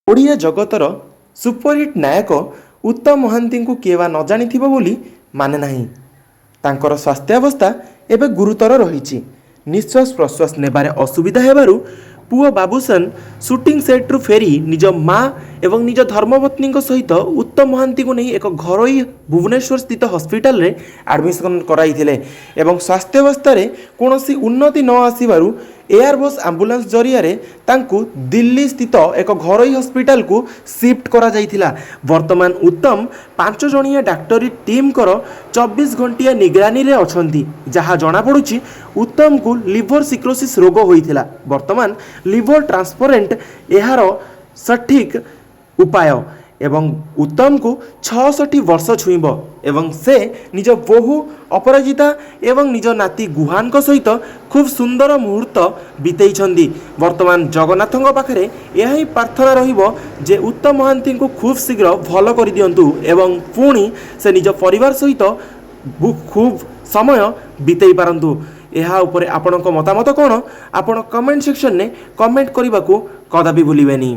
ଓଡ଼ିଆ ଜଗତର ସୁପରହିଟ୍ ନାୟକ ଉତ୍ତମ ମହାନ୍ତିଙ୍କୁ କିଏ ବା ନ ଜାଣିଥିବ ବୋଲି ମାନେ ନାହିଁ। ତାଙ୍କର ସ୍ୱାସ୍ଥ୍ୟାବସ୍ଥା ଏବେ ଗୁରୁତର ରହିଛି। ନିଶ୍ୱାସ ପ୍ରଶ୍ୱାସ ନେବାରେ ଅସୁବିଧା ହେବାରୁ ପୁଅ ବାବୁସାନ ସୁଟିଂ ସେଟ୍ରୁ ଫେରି ନିଜ ମା ଏବଂ ନିଜ ଧର୍ମପତ୍ନୀଙ୍କ ସହିତ ଉତ୍ତମ ମହାନ୍ତିଙ୍କୁ ନେଇ ଏକ ଘରୋଇ ଭୁବନେଶ୍ୱର ସ୍ଥିତ ହସ୍ପିଟାଲରେ ଆଡ଼ମିସନ୍ କରାଇଥିଲେ ଏବଂ ସ୍ୱାସ୍ଥ୍ୟାବସ୍ଥାରେ କୌଣସି ଉନ୍ନତି ନ ଆସିବାରୁ ଏୟାରବସ୍ ଆମ୍ବୁଲାନ୍ସ ଜରିଆରେ ତାଙ୍କୁ ଦିଲ୍ଲୀ ସ୍ଥିତ ଏକ ଘରୋଇ ହସ୍ପିଟାଲକୁ ସିଫ୍ଟ କରାଯାଇଥିଲା। ବର୍ତ୍ତମାନ ଉତ୍ତମ 5 ଜଣିଆ ଡାକ୍ତରୀ ଟିମ୍ଙ୍କର 24 ଘଣ୍ଟିଆ ନିଗରାନୀରେ ଅଛନ୍ତି। ଯାହା ଜଣାପଡ଼ୁଛି ଉତ୍ତମଙ୍କୁ ଲିଭର ସିକ୍ରୋସିସ୍ ରୋଗ ହୋଇଥିଲା। ବର୍ତ୍ତମାନ ଲିଭର ଟ୍ରାନ୍ସପ୍ଲାଣ୍ଟ ଏହାର ସଠିକ୍ ଉପାୟ ଏବଂ ଉତ୍ତମକୁ 66 ବର୍ଷ ଛୁଇଁବ ଏବଂ ସେ ନିଜ ବୋହୂ ଅପରାଜିତା ଏବଂ ନିଜ ନାତି ଗୁହାନଙ୍କ ସହିତ ଖୁବ୍ ସୁନ୍ଦର ମୁହୂର୍ତ୍ତ ବିତେଇଛନ୍ତି। ବର୍ତ୍ତମାନ ଜଗନ୍ନାଥଙ୍କ ପାଖରେ ଏହା ହିଁ ପ୍ରାର୍ଥନା ରହିବ ଯେ ଉତ୍ତମ ମହାନ୍ତିଙ୍କୁ ଖୁବ୍ ଶୀଘ୍ର ଭଲ କରିଦିଅନ୍ତୁ ଏବଂ ପୁଣି ସେ ନିଜ ପରିବାର ସହିତ ଖୁବ୍ ସମୟ ବିତେଇ ପାରନ୍ତୁ। ଏହା ଉପରେ ଆପଣଙ୍କ ମତାମତ କ'ଣ? ଆପଣ କମେଣ୍ଟ ସେକ୍ସନରେ କମେଣ୍ଟ କରିବାକୁ କଦାପି ଭୁଲିବେନି।